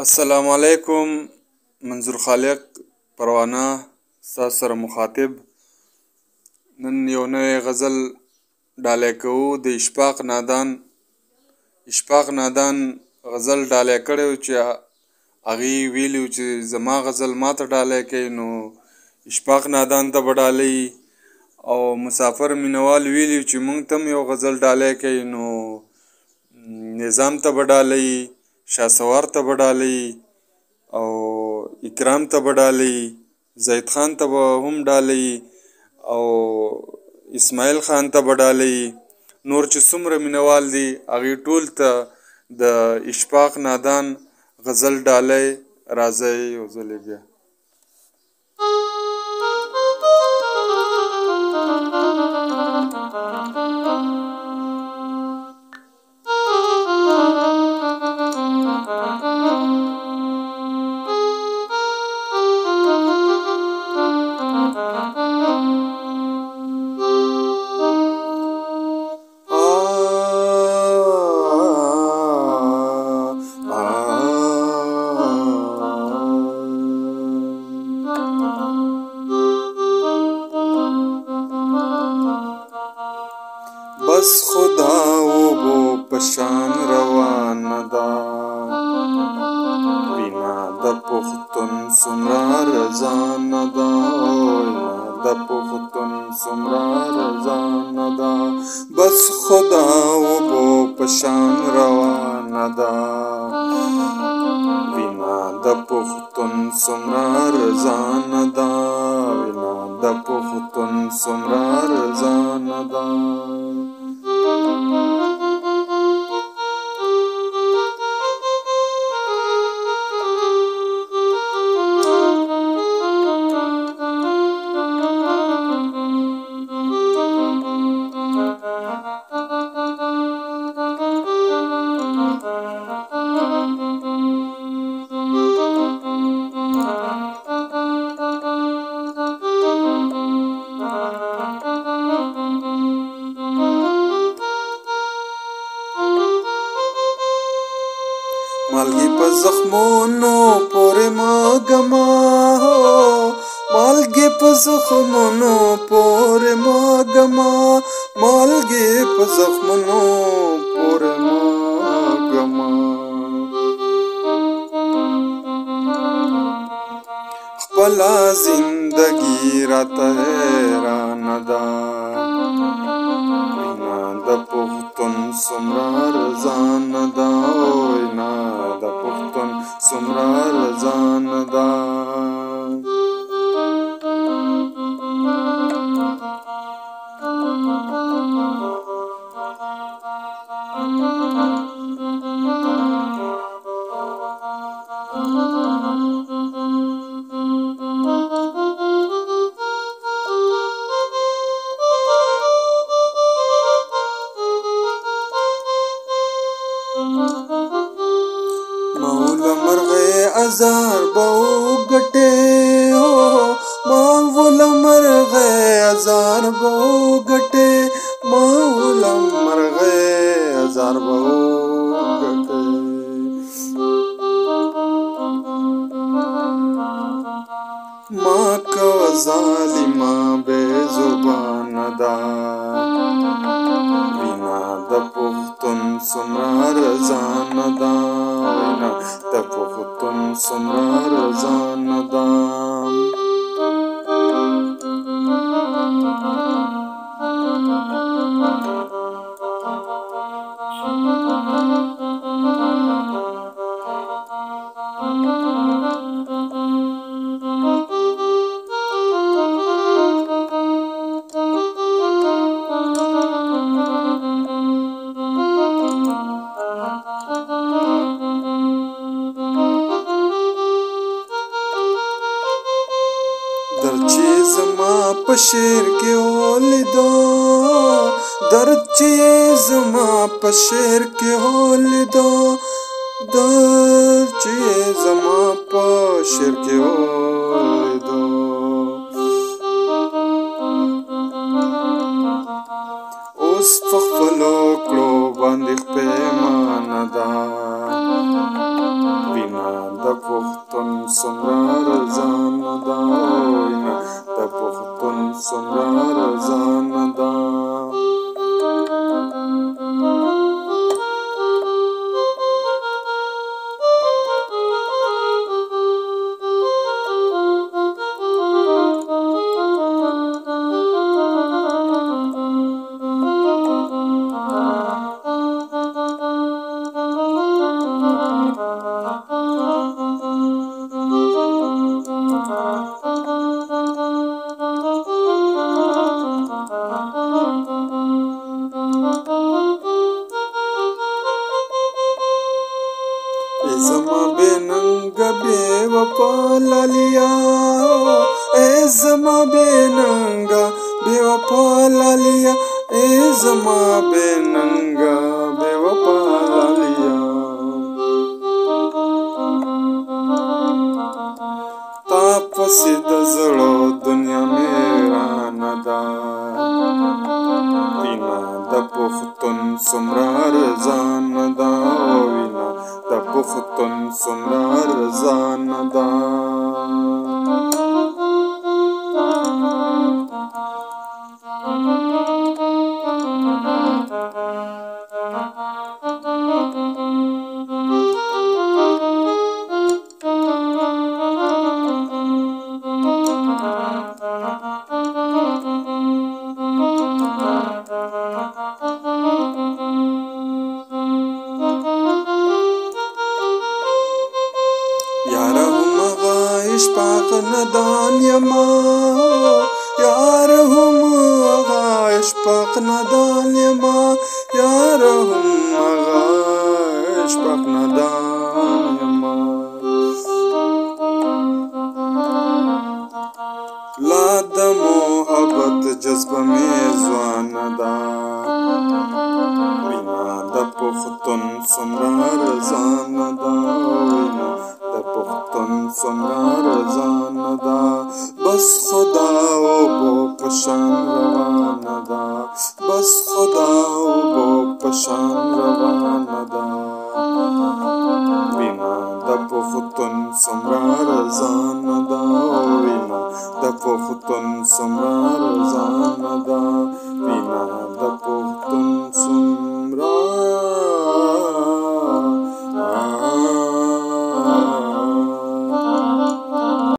السلام علیکم. منظور خالق پروانه ستاسو سره مخاطب. نن یو نوی غزل ډالۍ کوو د اشفاق نادان غزل ډالۍ کړی و چې هغې ویلي و چې زما غزل ماته ډالۍ کوي نو اشفاق نادان ته به ډالۍ او مسافر مینوال ویلي و چې موږ ته هم یو غزل ډالۍ کوي نو نظام ته به ډالۍ، شهسوار ته به ډالۍ او اکرام ته به ډالۍ، زید خان ته به هم ډالۍ او اسماعیل خان ته به ډالۍ. نور چې څومره مینوال دي هغې ټول ته د اشفاق نادان غزل ډالۍ. راځئ یو ځلې بیا بس خدا اوبو پشان روانه ده، وینا د پښتون څومره ارزانه ده، وینا د پښتون څومره ارزانه ده. بس خدا اوبو پشان روانه ده، وینا د پښتون څومره ارزانه ده، وینا د پښتون څومره ارزانه ده. مالګې په زخمونو پورې ماګما، مالګې په زخمونو پورې ماګما، مالګې په زخمونو پورې ماګما. خپله زندګي راته حیرانه ده، وینا د پښتون څومره ارزانه ده، وینا د پښتون څومره ارزانه ده. مولا مرغې ازار به وګټې، مولا مرغې ازار به وګټې، مولا مرغې ازار به وګټې. ما کوه ظالمه بې زبانه ده، وینا د پښتون څومره ارزانه ده، وینا د پښتون څومره ارزانه ده. درد چې زما په شعر کې ولیدو، درد چې زما په شعر کې ولیدو، درد چې زما په شعر کې ولیدو. اوس په خپلو کړو باندې پښیمانه ده، وینا زما بے ننگ بے وفا لالیا اے زما بے ننگ بے وفا لالیا اے زما بے ننگ بے وفا لالیا تا پسې د زړه دنیا میرانه ده وینا د پښتون څومره ارزانه ده وینا د پښتون څومره ارزانه ده یاره همغه اشفاق ندان یما یاره همغه اشفاق ندان یما یاره همغه اشفاق ندان یما لا د محبت جذبه مې ځوانه ده وینا د پښتون څومره ارزانه ده وینا د پښتون څومره ارزانه ده بس خدا اوبو په شان روانه ده بس خدا اوبو په شان روانه ده وینا د پښتون څومره ارزانه ده وینا د پښتون څومره ارزانه ده